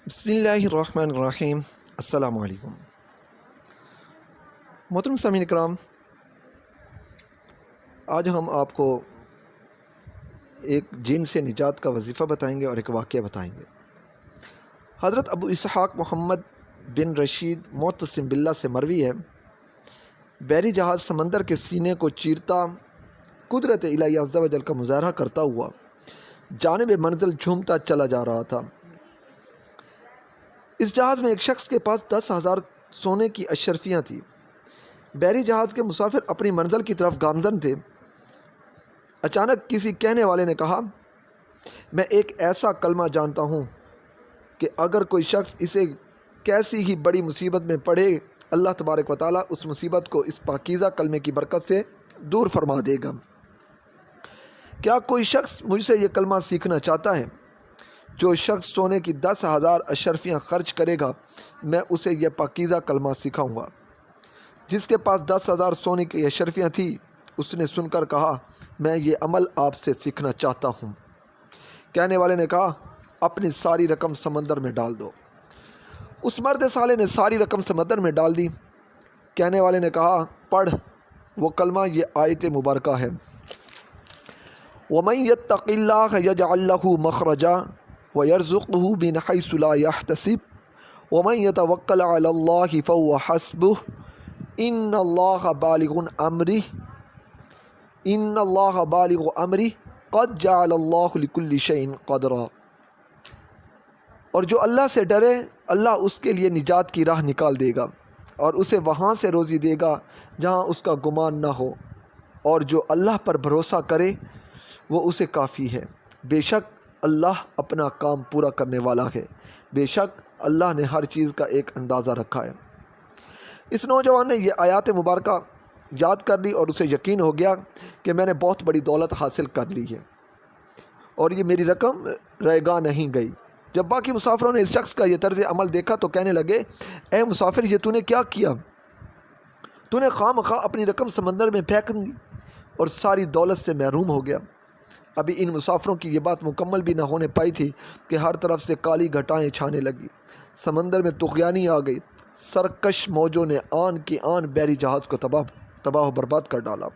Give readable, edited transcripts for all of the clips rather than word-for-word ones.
بسم اللہ الرحمن الرحیم۔ السلام علیکم محترم سامعین اکرام، آج ہم آپ کو ایک جن سے نجات کا وظیفہ بتائیں گے اور ایک واقعہ بتائیں گے۔ حضرت ابو اسحاق محمد بن رشید معتصم باللہ سے مروی ہے، بحری جہاز سمندر کے سینے کو چیرتا قدرت الہی عز و جل کا مظاہرہ کرتا ہوا جانب منزل جھومتا چلا جا رہا تھا۔ اس جہاز میں ایک شخص کے پاس 10,000 سونے کی اشرفیاں تھیں۔ بحری جہاز کے مسافر اپنی منزل کی طرف گامزن تھے۔ اچانک کسی کہنے والے نے کہا، میں ایک ایسا کلمہ جانتا ہوں کہ اگر کوئی شخص اسے کیسی ہی بڑی مصیبت میں پڑے، اللہ تبارک و تعالیٰ اس مصیبت کو اس پاکیزہ کلمے کی برکت سے دور فرما دے گا۔ کیا کوئی شخص مجھ سے یہ کلمہ سیکھنا چاہتا ہے؟ جو شخص سونے کی 10,000 اشرفیاں خرچ کرے گا، میں اسے یہ پاکیزہ کلمہ سکھاؤں گا۔ جس کے پاس 10,000 سونے کی اشرفیاں تھیں، اس نے سن کر کہا، میں یہ عمل آپ سے سیکھنا چاہتا ہوں۔ کہنے والے نے کہا، اپنی ساری رقم سمندر میں ڈال دو۔ اس مرد صالح نے ساری رقم سمندر میں ڈال دی۔ کہنے والے نے کہا، پڑھ وہ کلمہ، یہ آیت مبارکہ ہے، وَمَن يَتَّقِ اللَّهَ يَجْعَل لَّهُ مَخْرَجًا وَيَرْزُقْهُ مِنْ حَيْثُ لَا يَحْتَسِبُ وَمَن يَتَوَكَّلْ عَلَى اللَّهِ فَهُوَ حَسْبُهُ إِنَّ اللَّهَ بَالِغُ أَمْرِهِ قَدْ جَعَلَ اللَّهُ لِكُلِّ شَيْءٍ قَدْرًا۔ اور جو اللہ سے ڈرے، اللہ اس کے لیے نجات کی راہ نکال دے گا اور اسے وہاں سے روزی دے گا جہاں اس کا گمان نہ ہو، اور جو اللہ پر بھروسہ کرے وہ اسے کافی ہے۔ بے شک اللہ اپنا کام پورا کرنے والا ہے، بے شک اللہ نے ہر چیز کا ایک اندازہ رکھا ہے۔ اس نوجوان نے یہ آیات مبارکہ یاد کر لی اور اسے یقین ہو گیا کہ میں نے بہت بڑی دولت حاصل کر لی ہے اور یہ میری رقم رائگاں نہیں گئی۔ جب باقی مسافروں نے اس شخص کا یہ طرز عمل دیکھا تو کہنے لگے، اے مسافر، یہ تو نے کیا کیا؟ تو نے خواہ مخواہ اپنی رقم سمندر میں پھینک دی اور ساری دولت سے محروم ہو گیا۔ ابھی ان مسافروں کی یہ بات مکمل بھی نہ ہونے پائی تھی کہ ہر طرف سے کالی گھٹائیں چھانے لگی، سمندر میں طغیانی آ گئی، سرکش موجوں نے آن کی آن بحری جہاز کو تباہ و برباد کر ڈالا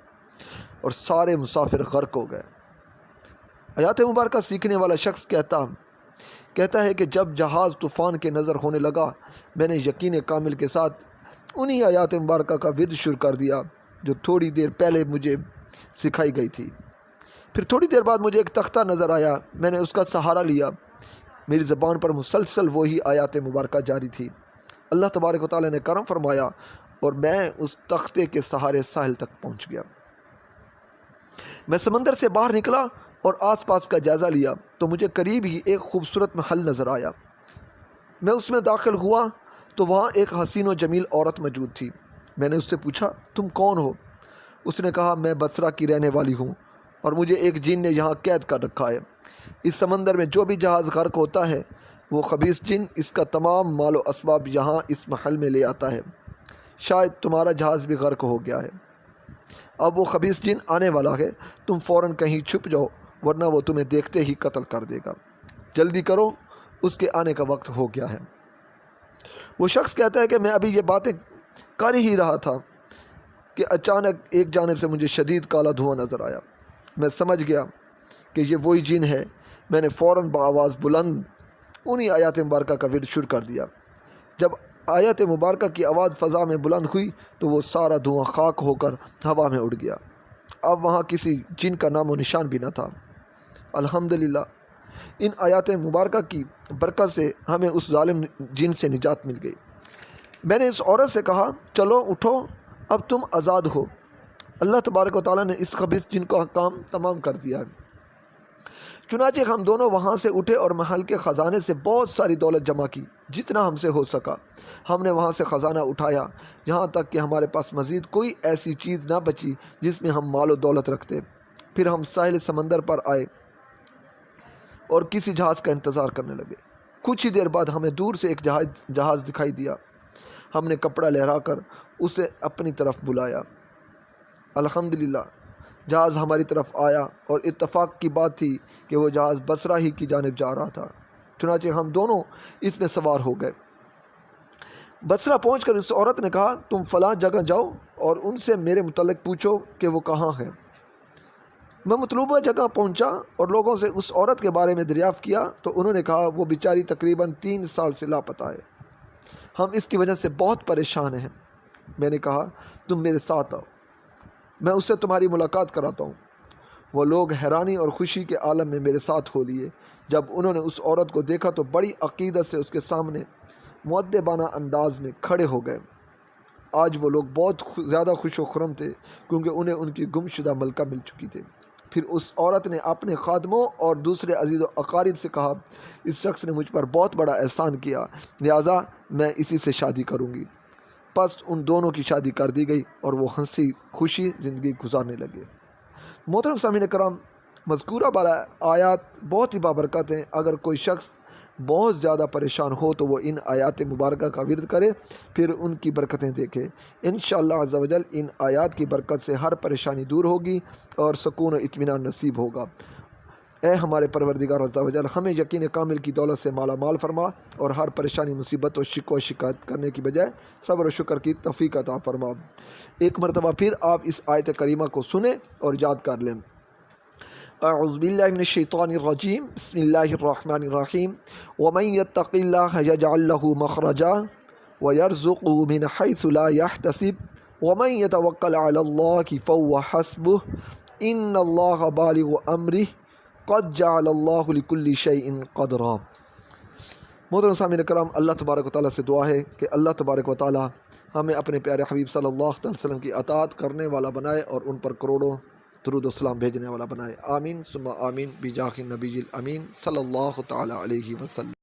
اور سارے مسافر غرق ہو گئے۔ آیات مبارکہ سیکھنے والا شخص کہتا ہے کہ جب جہاز طوفان کے نظر ہونے لگا، میں نے یقین کامل کے ساتھ انہی آیات مبارکہ کا ورد شروع کر دیا جو تھوڑی دیر پہلے مجھے سکھائی گئی تھی۔ پھر تھوڑی دیر بعد مجھے ایک تختہ نظر آیا، میں نے اس کا سہارا لیا، میری زبان پر مسلسل وہی آیات مبارکہ جاری تھی۔ اللہ تبارک و تعالیٰ نے کرم فرمایا اور میں اس تختے کے سہارے ساحل تک پہنچ گیا۔ میں سمندر سے باہر نکلا اور آس پاس کا جائزہ لیا تو مجھے قریب ہی ایک خوبصورت محل نظر آیا۔ میں اس میں داخل ہوا تو وہاں ایک حسین و جمیل عورت موجود تھی۔ میں نے اس سے پوچھا، تم کون ہو؟ اس نے کہا، میں بصرہ کی رہنے والی ہوں اور مجھے ایک جن نے یہاں قید کر رکھا ہے۔ اس سمندر میں جو بھی جہاز غرق ہوتا ہے، وہ خبیث جن اس کا تمام مال و اسباب یہاں اس محل میں لے آتا ہے۔ شاید تمہارا جہاز بھی غرق ہو گیا ہے۔ اب وہ خبیث جن آنے والا ہے، تم فوراً کہیں چھپ جاؤ ورنہ وہ تمہیں دیکھتے ہی قتل کر دے گا۔ جلدی کرو، اس کے آنے کا وقت ہو گیا ہے۔ وہ شخص کہتا ہے کہ میں ابھی یہ باتیں کر ہی رہا تھا کہ اچانک ایک جانب سے مجھے شدید کالا دھواں نظر آیا۔ میں سمجھ گیا کہ یہ وہی جن ہے۔ میں نے فوراً بآواز بلند انہی آیات مبارکہ کا ورد شروع کر دیا۔ جب آیات مبارکہ کی آواز فضا میں بلند ہوئی تو وہ سارا دھواں خاک ہو کر ہوا میں اڑ گیا۔ اب وہاں کسی جن کا نام و نشان بھی نہ تھا۔ الحمدللہ، ان آیات مبارکہ کی برکت سے ہمیں اس ظالم جن سے نجات مل گئی۔ میں نے اس عورت سے کہا، چلو اٹھو، اب تم آزاد ہو۔ اللہ تبارک و تعالیٰ نے اس خبیث جن کا کام تمام کر دیا ہے۔ چنانچہ ہم دونوں وہاں سے اٹھے اور محل کے خزانے سے بہت ساری دولت جمع کی، جتنا ہم سے ہو سکا۔ ہم نے وہاں سے خزانہ اٹھایا یہاں تک کہ ہمارے پاس مزید کوئی ایسی چیز نہ بچی جس میں ہم مال و دولت رکھتے۔ پھر ہم ساحل سمندر پر آئے اور کسی جہاز کا انتظار کرنے لگے۔ کچھ ہی دیر بعد ہمیں دور سے ایک جہاز دکھائی دیا۔ ہم نے کپڑا لہرا کر اسے اپنی طرف بلایا۔ الحمدللہ، جہاز ہماری طرف آیا اور اتفاق کی بات تھی کہ وہ جہاز بصرہ ہی کی جانب جا رہا تھا۔ چنانچہ ہم دونوں اس میں سوار ہو گئے۔ بصرہ پہنچ کر اس عورت نے کہا تم فلاں جگہ جاؤ اور ان سے میرے متعلق پوچھو کہ وہ کہاں ہے۔ میں مطلوبہ جگہ پہنچا اور لوگوں سے اس عورت کے بارے میں دریافت کیا تو انہوں نے کہا وہ بیچاری تقریباً 3 سال سے لاپتہ ہے، ہم اس کی وجہ سے بہت پریشان ہیں۔ میں نے کہا تم میرے ساتھ آؤ، میں اس سے تمہاری ملاقات کراتا ہوں۔ وہ لوگ حیرانی اور خوشی کے عالم میں میرے ساتھ ہو لیے۔ جب انہوں نے اس عورت کو دیکھا تو بڑی عقیدت سے اس کے سامنے مؤدبانہ انداز میں کھڑے ہو گئے۔ آج وہ لوگ بہت زیادہ خوش و خرم تھے کیونکہ انہیں ان کی گم شدہ ملکہ مل چکی تھی۔ پھر اس عورت نے اپنے خادموں اور دوسرے عزیز و اقارب سے کہا اس شخص نے مجھ پر بہت بڑا احسان کیا، لہٰذا میں اسی سے شادی کروں گی۔ پس ان دونوں کی شادی کر دی گئی اور وہ ہنسی خوشی زندگی گزارنے لگے۔ محترم سامعین کرام، مذکورہ بالا آیات بہت ہی بابرکت ہیں۔ اگر کوئی شخص بہت زیادہ پریشان ہو تو وہ ان آیات مبارکہ کا ورد کرے، پھر ان کی برکتیں دیکھے۔ انشاءاللہ عز و جل ان آیات کی برکت سے ہر پریشانی دور ہوگی اور سکون و اطمینان نصیب ہوگا۔ اے ہمارے پروردگار عز و جل، ہمیں یقین کامل کی دولت سے مالا مال فرما اور ہر پریشانی مصیبت و شکوہ و شکایت کرنے کی بجائے صبر و شکر کی توفیق عطا فرما۔ ایک مرتبہ پھر آپ اس آیت کریمہ کو سنیں اور یاد کر لیں۔ اعوذ باللہ من الشیطان الرجیم، بسم اللہ الرحمن الرحیم۔ ومن یتق اللہ یجعل لہ مخرجا ویرزقہ من حیث لا یحتسب ومن یتوکل علی اللہ فہو حسبہ ان اللہ بالغ امرہ قد جعل اللہ لکل شیء قدرا۔ محترم سامعین کرام، اللہ تبارک و تعالیٰ سے دعا ہے کہ اللہ تبارک و تعالیٰ ہمیں اپنے پیارے حبیب صلی اللہ علیہ وسلم کی اطاعت کرنے والا بنائے اور ان پر کروڑوں درود و سلام بھیجنے والا بنائے۔ آمین ثم آمین بجاہ النبی الامین صلی اللہ تعالیٰ علیہ وسلم۔